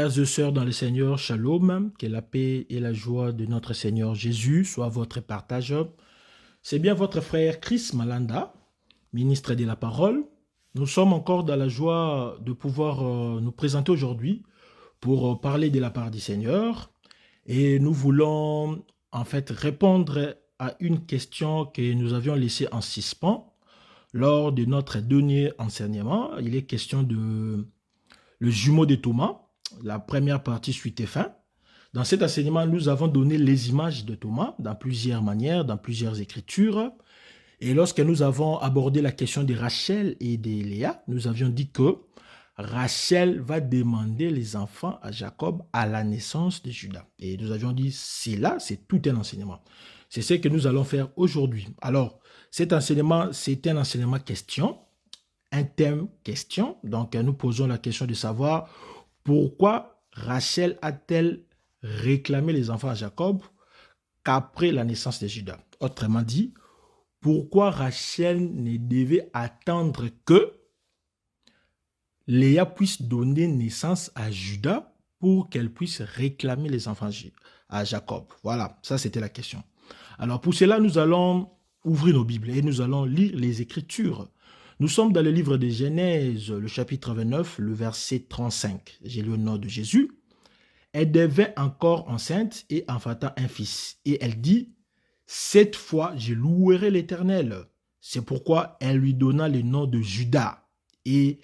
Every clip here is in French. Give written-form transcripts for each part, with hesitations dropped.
Frères et sœurs dans le Seigneur, Shalom, que la paix et la joie de notre Seigneur Jésus soient votre partage. C'est bien votre frère Chris Malanda, ministre de la parole. Nous sommes encore dans la joie de pouvoir nous présenter aujourd'hui pour parler de la part du Seigneur. Et nous voulons en fait répondre à une question que nous avions laissée en suspens lors de notre dernier enseignement. Il est question de le jumeau de Thomas. La première partie suite et fin. Dans cet enseignement, nous avons donné les images de Thomas dans plusieurs manières, dans plusieurs écritures. Et lorsque nous avons abordé la question de Rachel et de Léa, nous avions dit que Rachel va demander les enfants à Jacob à la naissance de Judas. Et nous avions dit, c'est tout un enseignement. C'est ce que nous allons faire aujourd'hui. Alors, cet enseignement, c'est un enseignement question, un thème question. Donc, nous posons la question de savoir pourquoi Rachel a-t-elle réclamé les enfants à Jacob qu'après la naissance de Judas? Autrement dit, pourquoi Rachel ne devait attendre que Léa puisse donner naissance à Judas pour qu'elle puisse réclamer les enfants à Jacob? Voilà, ça c'était la question. Alors pour cela, nous allons ouvrir nos Bibles et nous allons lire les Écritures. Nous sommes dans le livre de Genèse, le chapitre 29, le verset 35. J'ai lu au nom de Jésus. Elle devint encore enceinte et enfanta un fils. Et elle dit, cette fois, je louerai l'Éternel. C'est pourquoi elle lui donna le nom de Judas. Et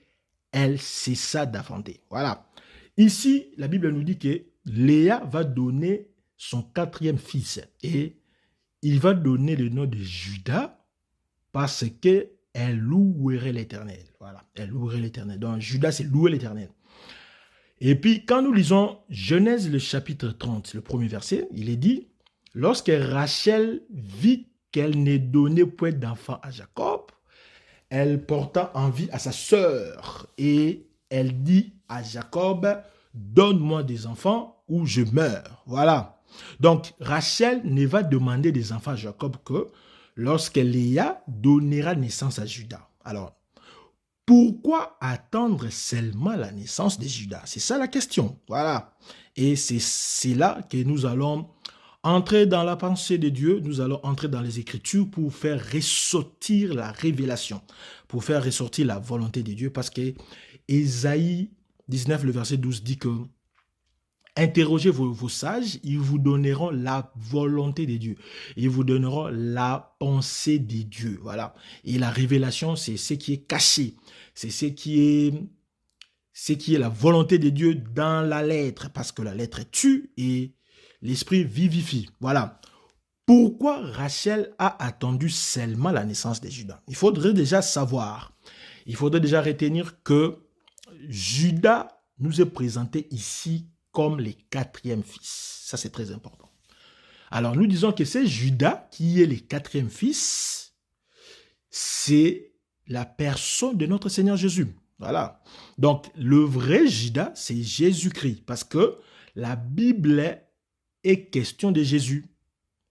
elle cessa d'enfanter. Voilà. Ici, la Bible nous dit que Léa va donner son quatrième fils. Et il va donner le nom de Judas parce que elle louerait l'Éternel. Voilà, elle louerait l'Éternel. Donc, Judas, c'est louer l'Éternel. Et puis, quand nous lisons Genèse, le chapitre 30, le premier verset, il est dit, lorsque Rachel vit qu'elle ne donnait point d'enfant à Jacob, elle porta envie à sa sœur et elle dit à Jacob, donne-moi des enfants ou je meurs. Voilà. Donc, Rachel ne va demander des enfants à Jacob que lorsque Léa donnera naissance à Judas. Alors, pourquoi attendre seulement la naissance de Judas? C'est ça la question. Voilà. Et c'est là que nous allons entrer dans la pensée de Dieu, nous allons entrer dans les Écritures pour faire ressortir la révélation, pour faire ressortir la volonté de Dieu, parce que Ésaïe 19, le verset 12 dit que interrogez vos sages, ils vous donneront la volonté de Dieu. Ils vous donneront la pensée de Dieu. Voilà. Et la révélation, c'est ce qui est caché. C'est ce qui est la volonté de Dieu dans la lettre. Parce que la lettre tue et l'esprit vivifie. Voilà. Pourquoi Rachel a attendu seulement la naissance de Judas? Il faudrait déjà savoir. Il faudrait déjà retenir que Judas nous est présenté ici comme le quatrième fils. Ça, c'est très important. Alors, nous disons que c'est Judas qui est le quatrième fils. C'est la personne de notre Seigneur Jésus. Voilà. Donc, le vrai Judas, c'est Jésus-Christ. Parce que la Bible est question de Jésus.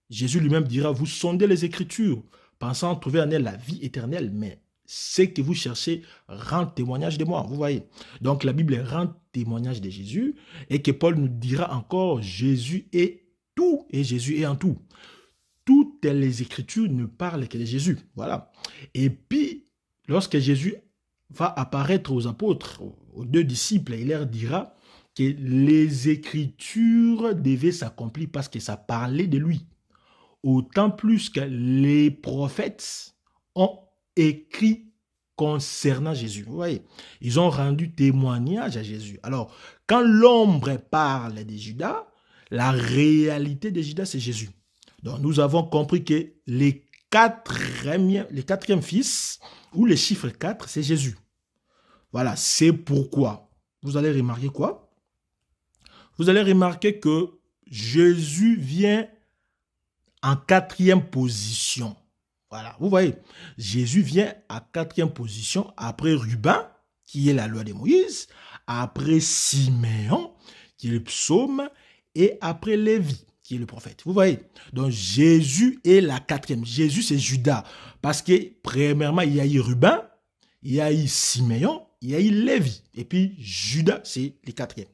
Jésus lui-même dira, vous sondez les Écritures, pensant trouver en elle la vie éternelle, mais ce que vous cherchez rend témoignage de moi, vous voyez. Donc la Bible rend témoignage de Jésus et que Paul nous dira encore, Jésus est tout et Jésus est en tout. Toutes les Écritures ne parlent que de Jésus, voilà. Et puis, lorsque Jésus va apparaître aux apôtres, aux deux disciples, il leur dira que les Écritures devaient s'accomplir parce que ça parlait de lui. Autant plus que les prophètes ont écrit concernant Jésus. Vous voyez, ils ont rendu témoignage à Jésus. Alors, quand l'ombre parle de Judas, la réalité de Judas, c'est Jésus. Donc, nous avons compris que les quatrième fils, ou le chiffre 4, c'est Jésus. Voilà, c'est pourquoi. Vous allez remarquer quoi? Vous allez remarquer que Jésus vient en quatrième position. Voilà, vous voyez, Jésus vient à quatrième position après Ruben, qui est la loi de Moïse, après Siméon, qui est le psaume, et après Lévi, qui est le prophète. Vous voyez, donc Jésus est la quatrième. Jésus, c'est Judas, parce que premièrement, il y a eu Ruben, il y a eu Siméon, il y a eu Lévi, et puis Judas, c'est le quatrième.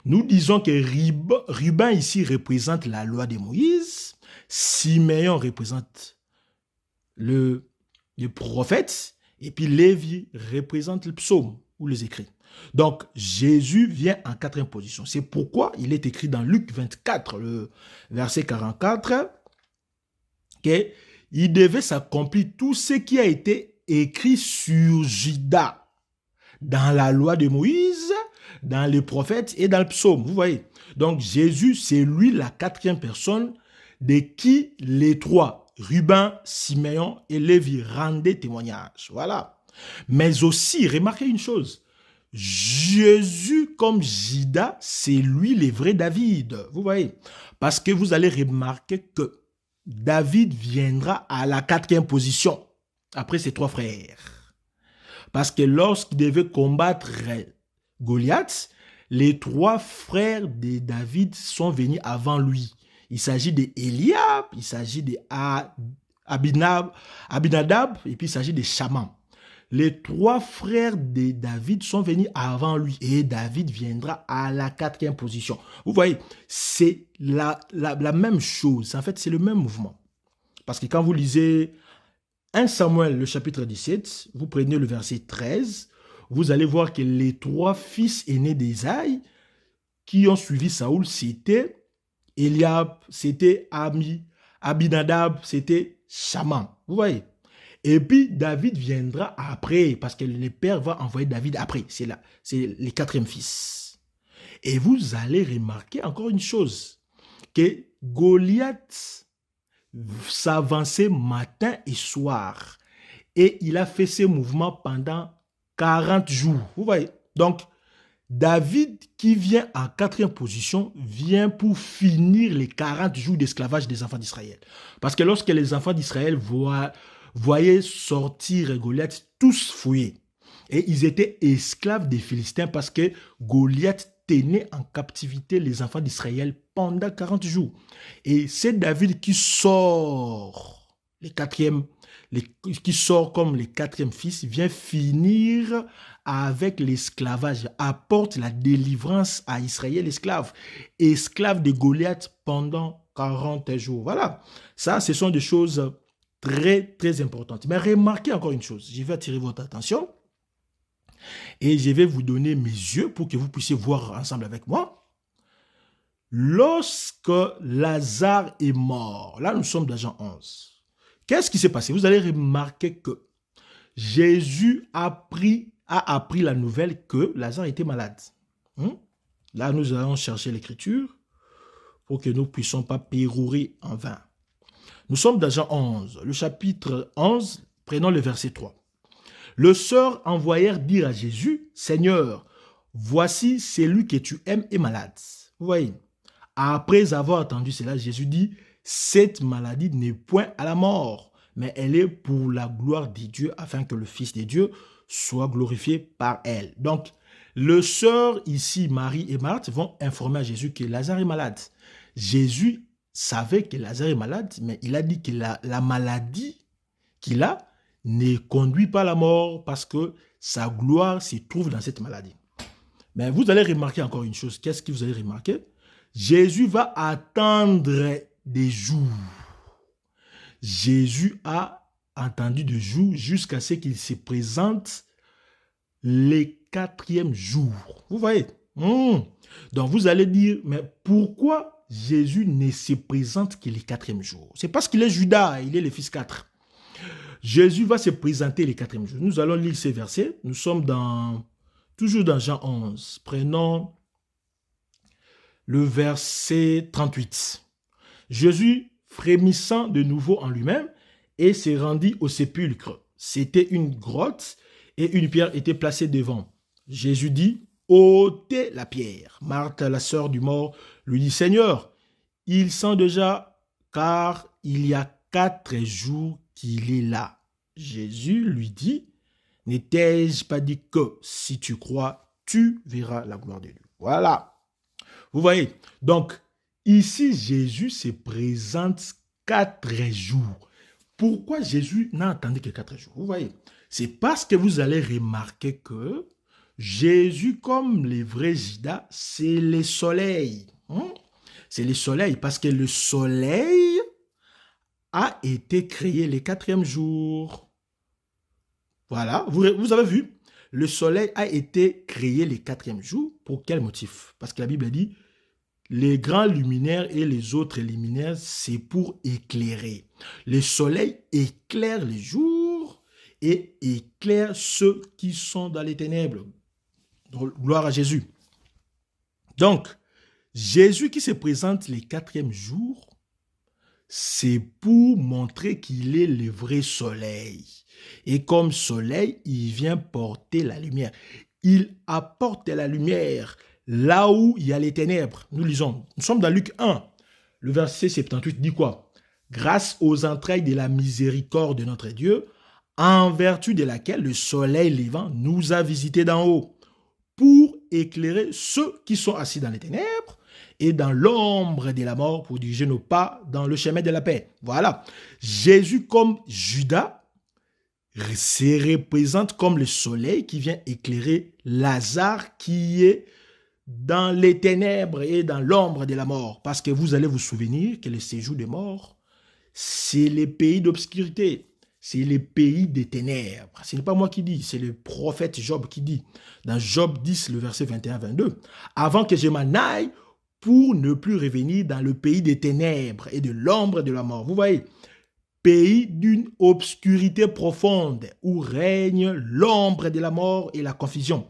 Nous disons que Ruben ici représente la loi de Moïse, Siméon représente le prophète, et puis Lévi représente le psaume ou les écrits. Donc, Jésus vient en quatrième position. C'est pourquoi il est écrit dans Luc 24, le verset 44, qu'il devait s'accomplir tout ce qui a été écrit sur Judas, dans la loi de Moïse, dans les prophètes et dans le psaume. Vous voyez? Donc, Jésus, c'est lui la quatrième personne de qui les trois, Ruben, Siméon et Lévi, rendaient témoignage. Voilà. Mais aussi, remarquez une chose, Jésus comme Judas, c'est lui le vrai David. Vous voyez? Parce que vous allez remarquer que David viendra à la quatrième position après ses trois frères. Parce que lorsqu'il devait combattre Goliath, les trois frères de David sont venus avant lui. Il s'agit d'Eliab, il s'agit d'Abinadab, et puis il s'agit de Shaman. Les trois frères de David sont venus avant lui et David viendra à la quatrième position. Vous voyez, c'est la même chose. En fait, c'est le même mouvement. Parce que quand vous lisez 1 Samuel, le chapitre 17, vous prenez le verset 13, vous allez voir que les trois fils aînés d'Ésaïe qui ont suivi Saoul, c'était Eliab, c'était Abinadab, c'était Shaman. Vous voyez? Et puis, David viendra après, parce que le père va envoyer David après. C'est le quatrième fils. Et vous allez remarquer encore une chose, que Goliath s'avançait matin et soir. Et il a fait ses mouvements pendant 40 jours. Vous voyez? Donc, David, qui vient en quatrième position, vient pour finir les 40 jours d'esclavage des enfants d'Israël. Parce que lorsque les enfants d'Israël voyaient sortir Goliath, tous fouillés. Et ils étaient esclaves des Philistins parce que Goliath tenait en captivité les enfants d'Israël pendant 40 jours. Et c'est David qui sort qui sort comme le quatrième fils, vient finir avec l'esclavage, apporte la délivrance à Israël esclave de Goliath pendant 40 jours. Voilà, ça, ce sont des choses très, très importantes. Mais remarquez encore une chose, je vais attirer votre attention et je vais vous donner mes yeux pour que vous puissiez voir ensemble avec moi. Lorsque Lazare est mort, là nous sommes dans Jean 11, qu'est-ce qui s'est passé? Vous allez remarquer que Jésus a appris la nouvelle que Lazare était malade. Là, nous allons chercher l'écriture pour que nous ne puissions pas pérorer en vain. Nous sommes dans Jean 11, le chapitre 11, prenons le verset 3. Les sœurs envoyèrent dire à Jésus, « Seigneur, voici celui que tu aimes est malade. » Vous voyez, après avoir entendu cela, Jésus dit, « Cette maladie n'est point à la mort, mais elle est pour la gloire de Dieu, afin que le Fils de Dieu soit glorifié par elle. » Donc, les sœurs ici, Marie et Marthe, vont informer à Jésus que Lazare est malade. Jésus savait que Lazare est malade, mais il a dit que la maladie qu'il a ne conduit pas à la mort parce que sa gloire se trouve dans cette maladie. Mais vous allez remarquer encore une chose. Qu'est-ce que vous allez remarquer? Jésus va attendre des jours. Jésus a attendu des jours jusqu'à ce qu'il se présente les quatrième jour. Vous voyez? Donc vous allez dire, mais pourquoi Jésus ne se présente que les quatrième jour? C'est parce qu'il est Judas, il est le fils 4. Jésus va se présenter les quatrième jour. Nous allons lire ces versets. Nous sommes toujours dans Jean 11. Prenons le verset 38. Jésus, frémissant de nouveau en lui-même, et se rendit au sépulcre. C'était une grotte et une pierre était placée devant. Jésus dit, « ôtez la pierre. » Marthe, la sœur du mort, lui dit, « Seigneur, il sent déjà, car il y a 4 jours qu'il est là. » Jésus lui dit, « Ne t'ai-je pas dit que si tu crois, tu verras la gloire de Dieu. » Voilà. Vous voyez, donc ici, Jésus se présente 4 jours. Pourquoi Jésus n'a attendu que 4 jours? Vous voyez, c'est parce que vous allez remarquer que Jésus, comme les vrais Judas, c'est le soleil. C'est le soleil, parce que le soleil a été créé le 4e jour. Voilà, vous avez vu, le soleil a été créé le 4e jour. Pour quel motif? Parce que la Bible dit, les grands luminaires et les autres luminaires, c'est pour éclairer. Le soleil éclaire les jours et éclaire ceux qui sont dans les ténèbres. Gloire à Jésus. Donc, Jésus qui se présente le 4e jour, c'est pour montrer qu'il est le vrai soleil. Et comme soleil, il vient porter la lumière. Il apporte la lumière là où il y a les ténèbres. Nous lisons, nous sommes dans Luc 1. Le verset 78 dit quoi? Grâce aux entrailles de la miséricorde de notre Dieu, en vertu de laquelle le soleil levant nous a visités d'en haut, pour éclairer ceux qui sont assis dans les ténèbres et dans l'ombre de la mort, pour diriger nos pas dans le chemin de la paix. Voilà. Jésus, comme Judas, se représente comme le soleil qui vient éclairer Lazare qui est dans les ténèbres et dans l'ombre de la mort. Parce que vous allez vous souvenir que le séjour des morts, c'est le pays d'obscurité. C'est le pays des ténèbres. Ce n'est pas moi qui dis, c'est le prophète Job qui dit. Dans Job 10, le verset 21-22. Avant que je m'en aille pour ne plus revenir dans le pays des ténèbres et de l'ombre de la mort. Vous voyez, pays d'une obscurité profonde où règne l'ombre de la mort et la confusion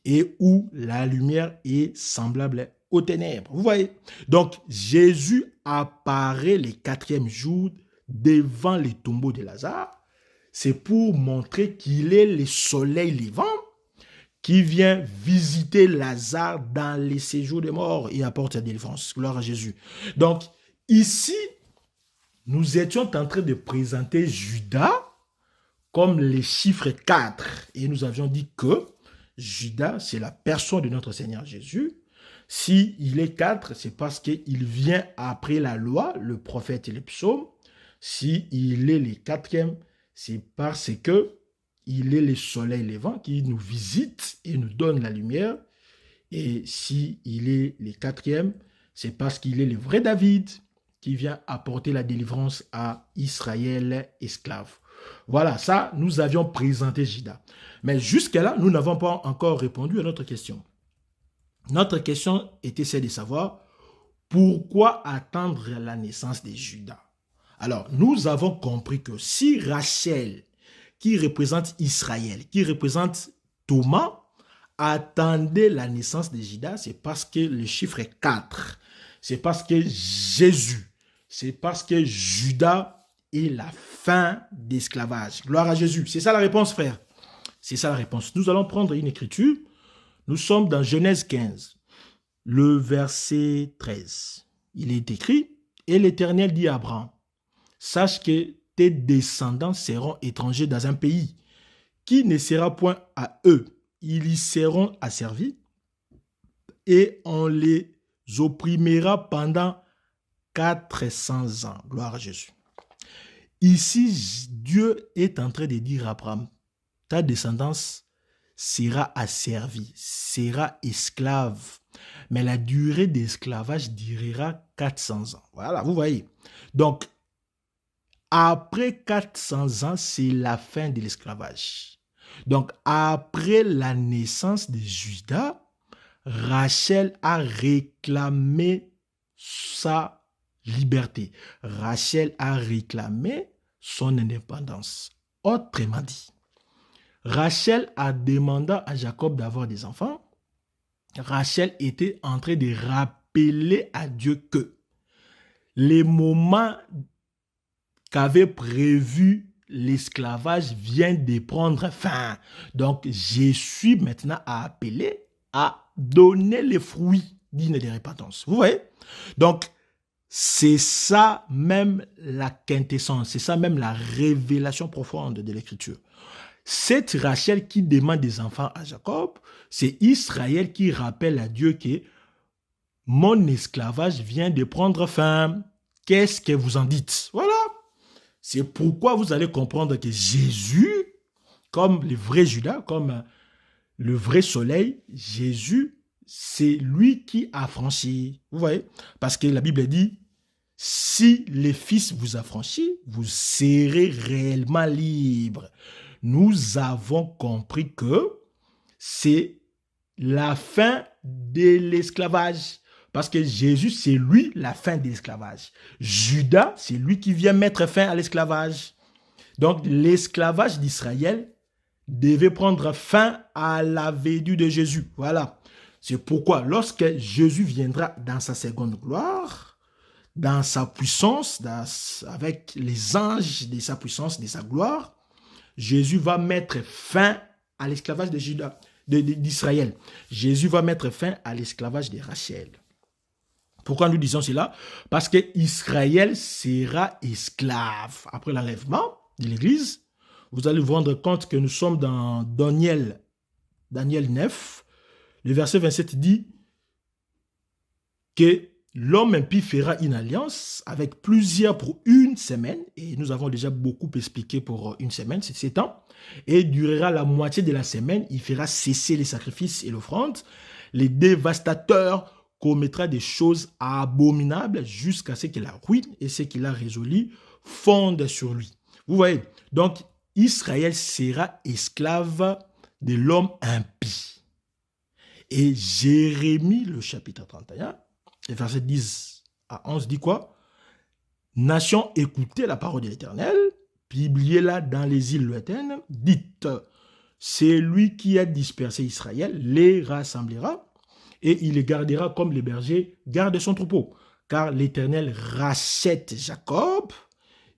et où la lumière est semblable aux ténèbres. Vous voyez? Donc, Jésus apparaît le 4e jour devant les tombeaux de Lazare. C'est pour montrer qu'il est le soleil levant qui vient visiter Lazare dans les séjours des morts et apporte la délivrance. Gloire à Jésus. Donc, ici, nous étions en train de présenter Judas comme les chiffres 4. Et nous avions dit que Judas, c'est la personne de notre Seigneur Jésus. S'il est 4, c'est parce qu'il vient après la loi, le prophète et les psaumes. S'il est le 4e, c'est parce que il est le soleil levant qui nous visite et nous donne la lumière. Et s'il est le 4e, c'est parce qu'il est le vrai David qui vient apporter la délivrance à Israël esclave. Voilà, ça, nous avions présenté Judas. Mais jusqu'à-là, nous n'avons pas encore répondu à notre question. Notre question était celle de savoir pourquoi attendre la naissance de Judas. Alors, nous avons compris que si Rachel, qui représente Israël, qui représente Thomas, attendait la naissance de Judas, c'est parce que le chiffre est 4. C'est parce que Jésus, c'est parce que Judas est la fin d'esclavage. Gloire à Jésus. C'est ça la réponse, frère. C'est ça la réponse. Nous allons prendre une écriture. Nous sommes dans Genèse 15, le verset 13. Il est écrit, « Et l'Éternel dit à Abraham, sache que tes descendants seront étrangers dans un pays qui ne sera point à eux. Ils y seront asservis et on les opprimera pendant 400 ans. » Gloire à Jésus. Ici, Dieu est en train de dire à Abraham, ta descendance sera asservie, sera esclave. Mais la durée d'esclavage durera 400 ans. Voilà, vous voyez. Donc, après 400 ans, c'est la fin de l'esclavage. Donc, après la naissance de Judas, Rachel a réclamé sa liberté. Rachel a réclamé son indépendance. Autrement dit, Rachel a demandé à Jacob d'avoir des enfants. Rachel était en train de rappeler à Dieu que les moments qu'avait prévu l'esclavage vient de prendre fin. Donc, je suis maintenant appelé à donner les fruits dignes de repentance. Vous voyez? Donc, c'est ça même la quintessence, c'est ça même la révélation profonde de l'Écriture. Cette Rachel qui demande des enfants à Jacob, c'est Israël qui rappelle à Dieu que mon esclavage vient de prendre fin. Qu'est-ce que vous en dites? Voilà. C'est pourquoi vous allez comprendre que Jésus, comme le vrai Judas, comme le vrai soleil, Jésus, c'est lui qui a franchi. Vous voyez? Parce que la Bible dit, si le Fils vous a franchi, vous serez réellement libre. Nous avons compris que c'est la fin de l'esclavage. Parce que Jésus, c'est lui la fin de l'esclavage. Judas, c'est lui qui vient mettre fin à l'esclavage. Donc, l'esclavage d'Israël devait prendre fin à la venue de Jésus. Voilà. C'est pourquoi, lorsque Jésus viendra dans sa seconde gloire, dans sa puissance, avec les anges de sa puissance, de sa gloire, Jésus va mettre fin à l'esclavage de Judas, d'Israël. Jésus va mettre fin à l'esclavage de Rachel. Pourquoi nous disons cela? Parce que Israël sera esclave. Après l'enlèvement de l'Église, vous allez vous rendre compte que nous sommes dans Daniel 9. Le verset 27 dit que l'homme impie fera une alliance avec plusieurs pour une semaine, et nous avons déjà beaucoup expliqué pour une semaine, c'est 7 ans, et durera la moitié de la semaine, il fera cesser les sacrifices et l'offrande, les dévastateurs commettra des choses abominables jusqu'à ce que la ruine et ce qu'il a résolu fondent sur lui. Vous voyez, donc Israël sera esclave de l'homme impie. Et Jérémie, le chapitre 31, les versets 10 à 11 dit quoi? Nation, écoutez la parole de l'Éternel, publiez-la dans les îles lointaines, dites, c'est lui qui a dispersé Israël, les rassemblera, et il les gardera comme les bergers gardent son troupeau. Car l'Éternel rachète Jacob,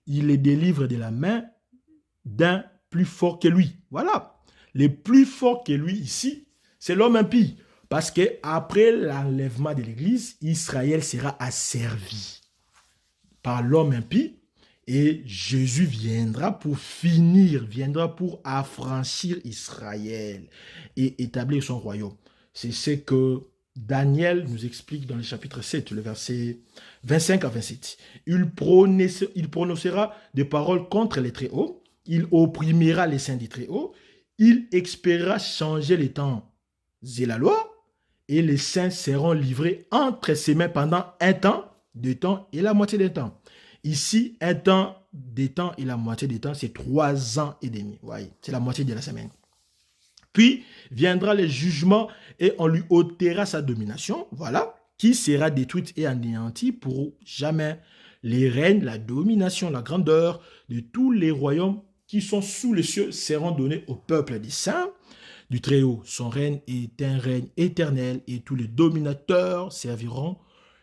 il les délivre de la main d'un plus fort que lui. Voilà. Le plus fort que lui ici, c'est l'homme impie. Parce qu'après l'enlèvement de l'Église, Israël sera asservi par l'homme impie. Et Jésus viendra pour finir, viendra pour affranchir Israël et établir son royaume. C'est ce que Daniel nous explique dans le chapitre 7, le verset 25 à 27. Il prononcera des paroles contre les Très-Hauts, il opprimera les saints des Très-Hauts, il espérera changer les temps et la loi, et les saints seront livrés entre ses mains pendant un temps, 2 temps et la moitié des temps. Ici, un temps, 2 temps et la moitié des temps, c'est 3 ans et demi. Voyez, c'est la moitié de la semaine. Puis viendra le jugement et on lui ôtera sa domination, voilà, qui sera détruite et anéantie pour jamais. Les règnes, la domination, la grandeur de tous les royaumes qui sont sous les cieux seront donnés au peuple des saints du Très-Haut. Son règne est un règne éternel et tous les dominateurs serviront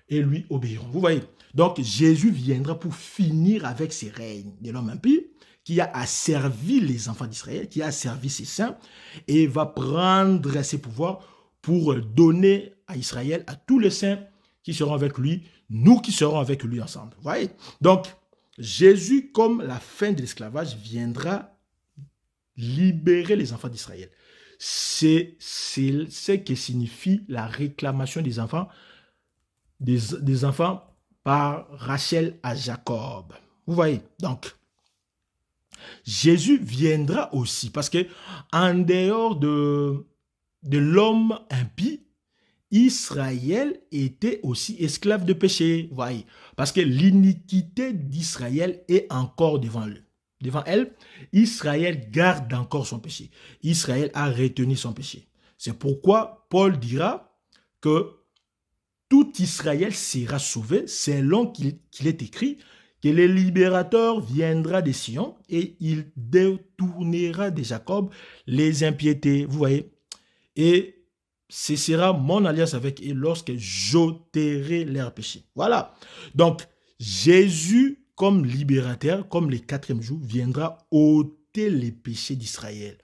et lui obéiront. Vous voyez, donc Jésus viendra pour finir avec ces règnes de l'homme impie, qui a asservi les enfants d'Israël, qui a asservi ses saints, et va prendre ses pouvoirs pour donner à Israël, à tous les saints qui seront avec lui, nous qui serons avec lui ensemble. Vous voyez? Donc, Jésus, comme la fin de l'esclavage, viendra libérer les enfants d'Israël. C'est ce que signifie la réclamation des enfants par Rachel à Jacob. Vous voyez? Donc, Jésus viendra aussi parce que en dehors de l'homme impie, Israël était aussi esclave de péché. Voyez, parce que l'iniquité d'Israël est encore devant eux. Devant elle, Israël garde encore son péché. Israël a retenu son péché. C'est pourquoi Paul dira que tout Israël sera sauvé selon qu'il est écrit que le libérateur viendra de Sion et il détournera de Jacob les impiétés. Vous voyez? Et ce sera mon alliance avec eux lorsque j'ôterai leurs péchés. Voilà. Donc, Jésus, comme libérateur, comme le 4e jour, viendra ôter les péchés d'Israël.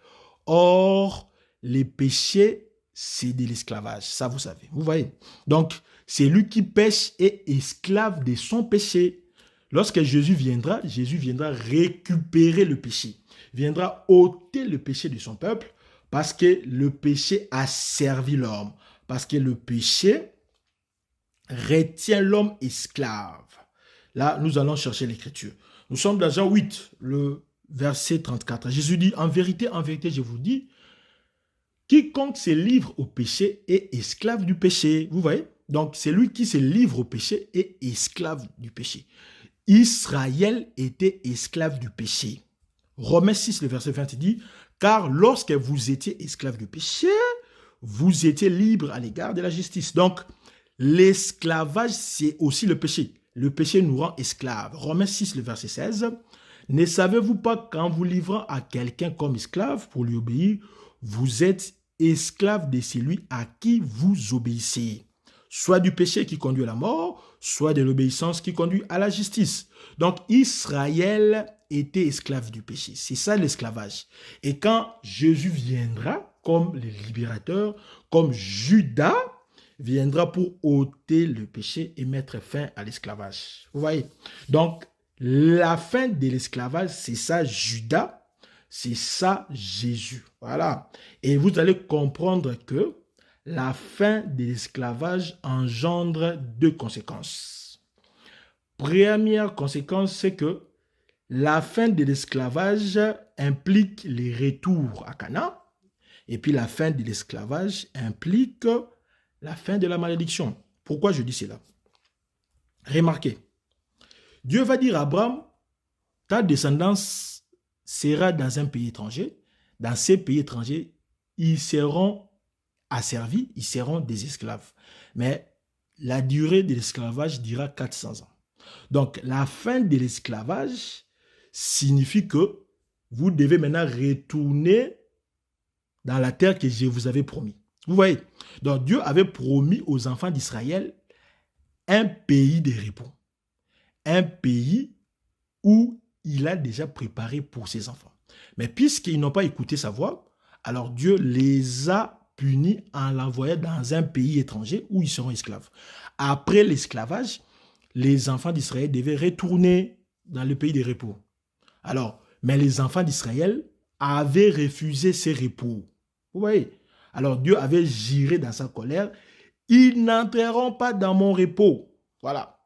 Or, les péchés, c'est de l'esclavage. Ça, vous savez. Vous voyez? Donc, c'est lui qui pêche et esclave de son péché. Lorsque Jésus viendra récupérer le péché, viendra ôter le péché de son peuple parce que le péché a servi l'homme, parce que le péché retient l'homme esclave. Là, nous allons chercher l'écriture. Nous sommes dans Jean 8, le verset 34. Jésus dit, en vérité, je vous dis, Quiconque se livre au péché est esclave du péché. Vous voyez? Donc, celui qui se livre au péché est esclave du péché. Israël était esclave du péché. Romains 6, le verset 20 dit, « Car lorsque vous étiez esclave du péché, vous étiez libre à l'égard de la justice. » Donc, l'esclavage, c'est aussi le péché. Le péché nous rend esclaves. Romains 6, le verset 16, « Ne savez-vous pas qu'en vous livrant à quelqu'un comme esclave pour lui obéir, vous êtes esclave de celui à qui vous obéissez, soit du péché qui conduit à la mort, soit de l'obéissance qui conduit à la justice. » Donc, Israël était esclave du péché. C'est ça l'esclavage. Et quand Jésus viendra comme le libérateur, comme Judas viendra pour ôter le péché et mettre fin à l'esclavage. Vous voyez? Donc, la fin de l'esclavage, c'est ça Judas, c'est ça Jésus. Voilà. Et vous allez comprendre que la fin de l'esclavage engendre deux conséquences. Première conséquence, c'est que la fin de l'esclavage implique les retours à Canaan. Et puis la fin de l'esclavage implique la fin de la malédiction. Pourquoi je dis cela? Remarquez, Dieu va dire à Abraham, ta descendance sera dans un pays étranger. Dans ces pays étrangers, ils seront asservis, ils seront des esclaves. Mais la durée de l'esclavage dira 400 ans. Donc, la fin de l'esclavage signifie que vous devez maintenant retourner dans la terre que je vous avais promis. Vous voyez? Donc, Dieu avait promis aux enfants d'Israël un pays de repos. Un pays où il a déjà préparé pour ses enfants. Mais puisqu'ils n'ont pas écouté sa voix, alors Dieu les a punis en l'envoyant dans un pays étranger où ils seront esclaves. Après l'esclavage, les enfants d'Israël devaient retourner dans le pays de repos. Alors, mais les enfants d'Israël avaient refusé ces repos. Vous voyez? Alors Dieu avait juré dans sa colère, ils n'entreront pas dans mon repos. Voilà.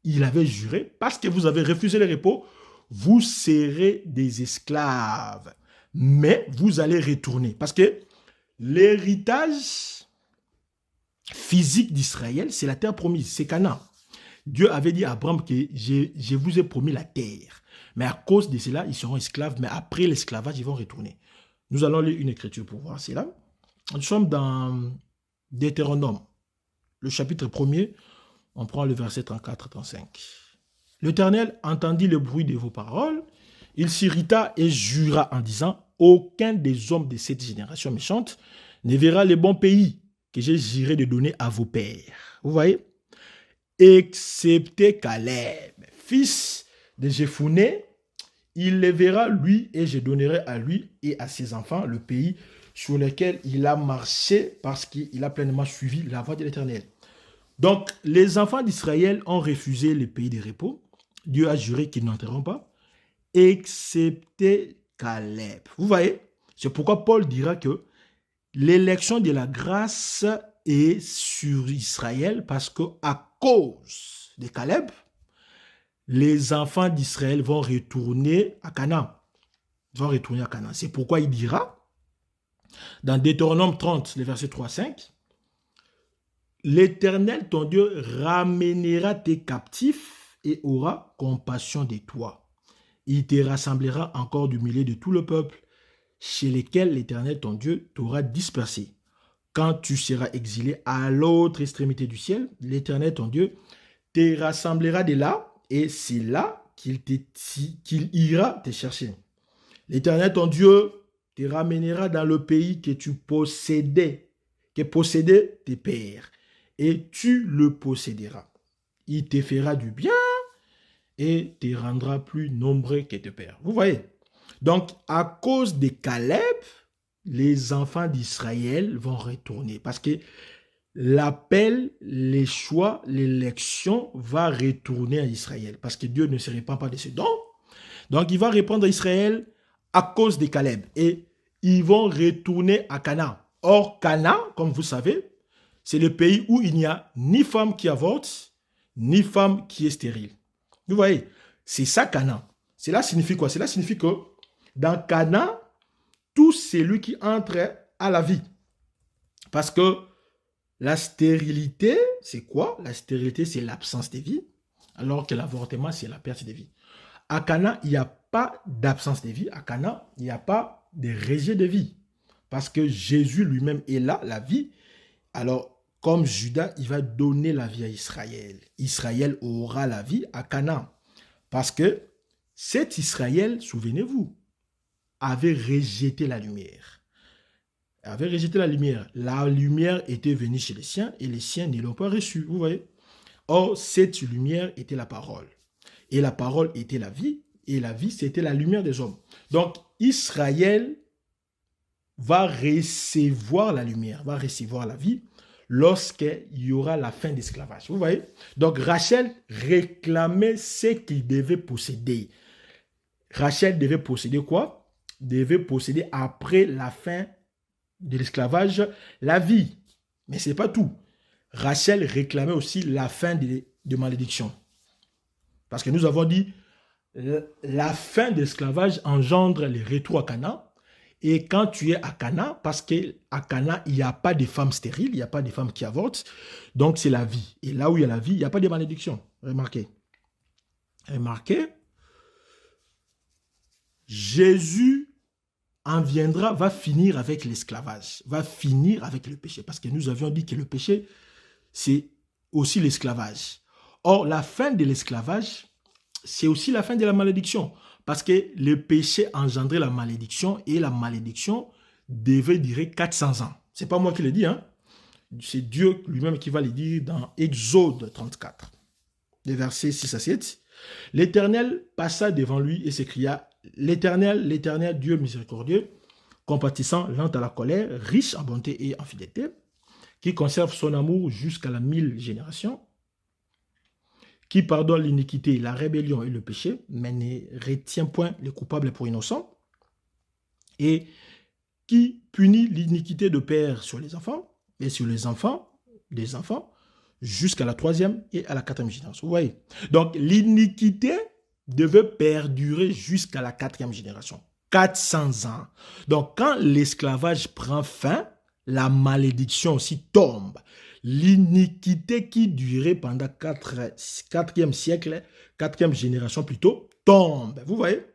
Il avait juré, parce que vous avez refusé le repos, vous serez des esclaves. Mais vous allez retourner. Parce que l'héritage physique d'Israël, c'est la terre promise, c'est Canaan. Dieu avait dit à Abraham que je vous ai promis la terre. Mais à cause de cela, ils seront esclaves. Mais après l'esclavage, ils vont retourner. Nous allons lire une écriture pour voir cela. Nous sommes dans Deutéronome, le chapitre 1er. On prend le verset 34-35. L'Éternel entendit le bruit de vos paroles. Il s'irrita et jura en disant, aucun des hommes de cette génération méchante ne verra le bon pays que j'ai juré de donner à vos pères. Vous voyez? Excepté Caleb, fils de Jephuné, il le verra lui et je donnerai à lui et à ses enfants le pays sur lequel il a marché parce qu'il a pleinement suivi la voie de l'Éternel. Donc, les enfants d'Israël ont refusé le pays de repos. Dieu a juré qu'ils n'entreront pas, excepté Caleb. Vous voyez? C'est pourquoi Paul dira que l'élection de la grâce est sur Israël parce qu'à cause de Caleb, les enfants d'Israël vont retourner à Canaan. Ils vont retourner à Canaan. C'est pourquoi il dira, dans Deutéronome 30, le verset 3-5, l'Éternel, ton Dieu, ramènera tes captifs et aura compassion de toi. Il te rassemblera encore du milieu de tout le peuple chez lesquels l'Éternel, ton Dieu, t'aura dispersé. Quand tu seras exilé à l'autre extrémité du ciel, l'Éternel, ton Dieu, te rassemblera de là et c'est là qu'il ira te chercher. L'Éternel, ton Dieu, te ramènera dans le pays que tu possédais, que possédaient tes pères, et tu le posséderas. Il te fera du bien et te rendra plus nombreux que tes pères. Vous voyez? Donc, à cause de Caleb, les enfants d'Israël vont retourner parce que l'appel, les choix, l'élection va retourner à Israël parce que Dieu ne se répand pas de ses dons. Donc, il va répondre à Israël à cause de Caleb et ils vont retourner à Canaan. Or, Canaan, comme vous savez, c'est le pays où il n'y a ni femme qui avorte, ni femme qui est stérile. Vous voyez, c'est ça Canaan. Cela signifie quoi? Cela signifie que dans Canaan, tout celui qui entre à la vie, Parce que la stérilité, c'est quoi? La stérilité, c'est l'absence de vie, alors que l'avortement, c'est la perte de vie. À Cana, il n'y a pas d'absence de vie. À Cana, il n'y a pas de rejet de vie. Parce que Jésus lui-même est là, la vie. Alors, comme Judas, il va donner la vie à Israël. Israël aura la vie à Cana. Parce que cet Israël, souvenez-vous, avait rejeté la lumière. Avait rejeté la lumière. La lumière était venue chez les siens et les siens ne l'ont pas reçue. Vous voyez? Or, cette lumière était la parole. Et la parole était la vie. Et la vie, c'était la lumière des hommes. Donc, Israël va recevoir la lumière, va recevoir la vie lorsqu'il y aura la fin d'esclavage. Vous voyez? Donc, Rachel réclamait ce qu'il devait posséder. Rachel devait posséder quoi? Devait posséder après la fin de l'esclavage la vie. Mais ce n'est pas tout. Rachel réclamait aussi la fin de malédiction. Parce que nous avons dit, la fin de l'esclavage engendre le retour à Canaan. Et quand tu es à Cana, parce qu'à Cana, il n'y a pas de femmes stériles, il n'y a pas de femmes qui avortent, donc c'est la vie. Et là où il y a la vie, il n'y a pas de malédiction. Remarquez. Remarquez. Jésus en viendra, va finir avec l'esclavage, va finir avec le péché. Parce que nous avions dit que le péché, c'est aussi l'esclavage. Or, la fin de l'esclavage, c'est aussi la fin de la malédiction. Parce que le péché engendrait la malédiction et la malédiction devait durer 400 ans. Ce n'est pas moi qui le dis, hein? C'est Dieu lui-même qui va le dire dans Exode 34, les versets 6 à 7. L'Éternel passa devant lui et s'écria, l'Éternel, l'Éternel, Dieu miséricordieux, compatissant, lent à la colère, riche en bonté et en fidélité, qui conserve son amour jusqu'à la 1000 générations, qui pardonne l'iniquité, la rébellion et le péché, mais ne retient point les coupables pour innocents, et qui punit l'iniquité de père sur les enfants, et sur les enfants des enfants, jusqu'à la 3e et à la 4e génération. Vous voyez? Donc, l'iniquité devait perdurer jusqu'à la 4e génération. 400 ans. Donc, quand l'esclavage prend fin, la malédiction aussi tombe. L'iniquité qui durait pendant 4e siècle, 4e génération plutôt, tombe. Vous voyez?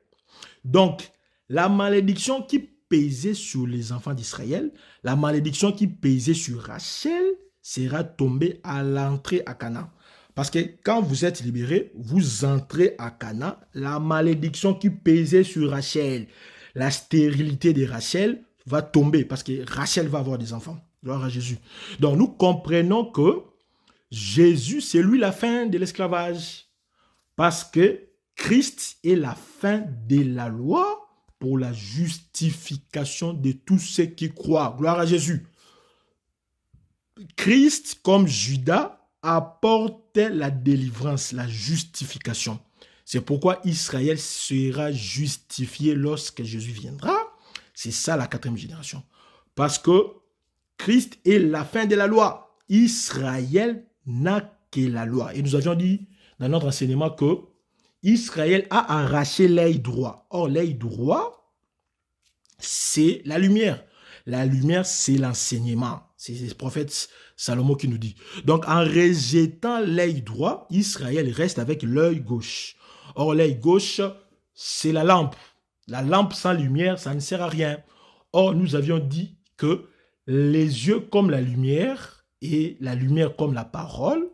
Donc, la malédiction qui pesait sur les enfants d'Israël, la malédiction qui pesait sur Rachel, sera tombée à l'entrée à Canaan. Parce que quand vous êtes libéré, vous entrez à Canaan, la malédiction qui pesait sur Rachel, la stérilité de Rachel va tomber parce que Rachel va avoir des enfants. Gloire à Jésus. Donc, nous comprenons que Jésus, c'est lui la fin de l'esclavage. Parce que Christ est la fin de la loi pour la justification de tous ceux qui croient. Gloire à Jésus. Christ, comme Judas, apportait la délivrance, la justification. C'est pourquoi Israël sera justifié lorsque Jésus viendra. C'est ça la 4e génération. Parce que Christ est la fin de la loi. Israël n'a que la loi. Et nous avions dit dans notre enseignement que Israël a arraché l'œil droit. Or, l'œil droit, c'est la lumière. La lumière, c'est l'enseignement. C'est le prophète Salomon qui nous dit. Donc, en rejetant l'œil droit, Israël reste avec l'œil gauche. Or, l'œil gauche, c'est la lampe. La lampe sans lumière, ça ne sert à rien. Or, nous avions dit que les yeux comme la lumière et la lumière comme la parole.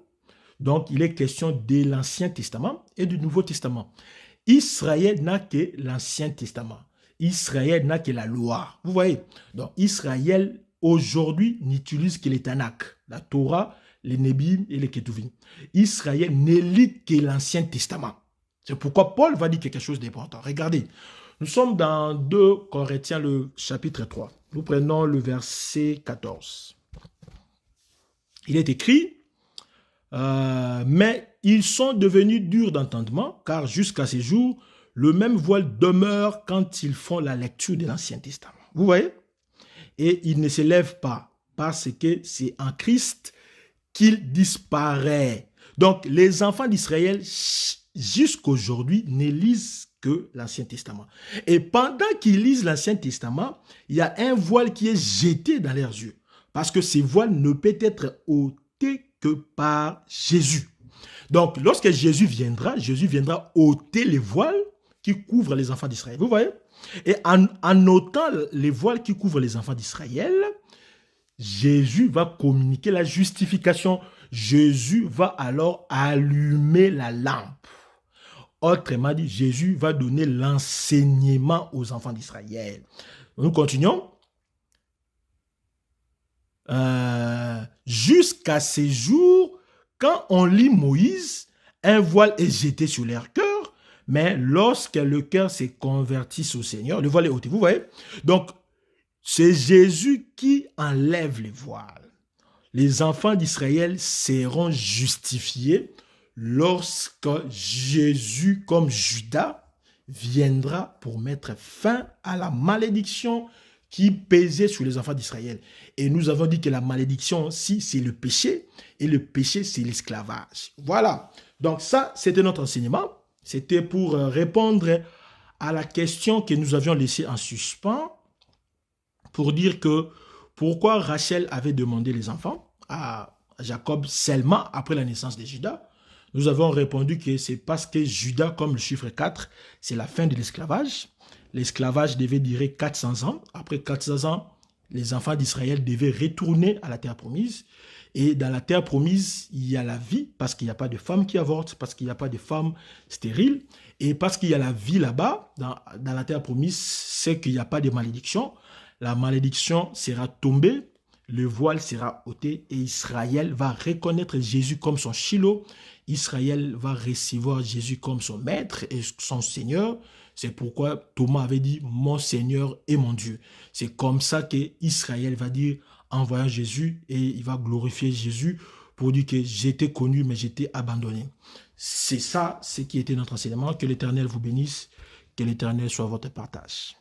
Donc, il est question de l'Ancien Testament et du Nouveau Testament. Israël n'a que l'Ancien Testament. Israël n'a que la loi. Vous voyez? Donc, Israël, aujourd'hui, n'utilise que les Tanakh, la Torah, les Nébim et les Ketuvim. Israël ne lit que l'Ancien Testament. C'est pourquoi Paul va dire quelque chose d'important. Regardez, nous sommes dans 2 Corinthiens, le chapitre 3. Nous prenons le verset 14. Il est écrit, mais ils sont devenus durs d'entendement, car jusqu'à ce jour, le même voile demeure quand ils font la lecture de l'Ancien Testament. Vous voyez? Et ils ne se lèvent pas, parce que c'est en Christ qu'il disparaît. Donc, les enfants d'Israël, jusqu'aujourd'hui, ne lisent que l'Ancien Testament. Et pendant qu'ils lisent l'Ancien Testament, il y a un voile qui est jeté dans leurs yeux. Parce que ces voiles ne peuvent être ôtés que par Jésus. Donc, lorsque Jésus viendra ôter les voiles qui couvrent les enfants d'Israël. Vous voyez? Et en ôtant les voiles qui couvrent les enfants d'Israël, Jésus va communiquer la justification. Jésus va alors allumer la lampe. Autrement dit, Jésus va donner l'enseignement aux enfants d'Israël. Nous continuons. Jusqu'à ces jours, quand on lit Moïse, un voile est jeté sur leur cœur, mais lorsque le cœur s'est converti au Seigneur, le voile est ôté. Vous voyez? Donc, c'est Jésus qui enlève les voiles. Les enfants d'Israël seront justifiés lorsque Jésus, comme Judas, viendra pour mettre fin à la malédiction qui pesait sur les enfants d'Israël. Et nous avons dit que la malédiction aussi, c'est le péché, et le péché, c'est l'esclavage. Voilà. Donc ça, c'était notre enseignement. C'était pour répondre à la question que nous avions laissée en suspens, pour dire que pourquoi Rachel avait demandé les enfants à Jacob seulement après la naissance de Judas. Nous avons répondu que c'est parce que Judas, comme le chiffre 4, c'est la fin de l'esclavage. L'esclavage devait durer 400 ans. Après 400 ans, les enfants d'Israël devaient retourner à la terre promise. Et dans la terre promise, il y a la vie, parce qu'il n'y a pas de femmes qui avortent, parce qu'il n'y a pas de femmes stériles. Et parce qu'il y a la vie là-bas, dans la terre promise, c'est qu'il n'y a pas de malédiction. La malédiction sera tombée, le voile sera ôté et Israël va reconnaître Jésus comme son Shiloh. Israël va recevoir Jésus comme son maître et son Seigneur. C'est pourquoi Thomas avait dit « Mon Seigneur et mon Dieu ». C'est comme ça qu'Israël va dire en voyant Jésus et il va glorifier Jésus pour dire que j'étais connu mais j'étais abandonné. C'est ça, ce qui était notre enseignement. Que l'Éternel vous bénisse, que l'Éternel soit votre partage.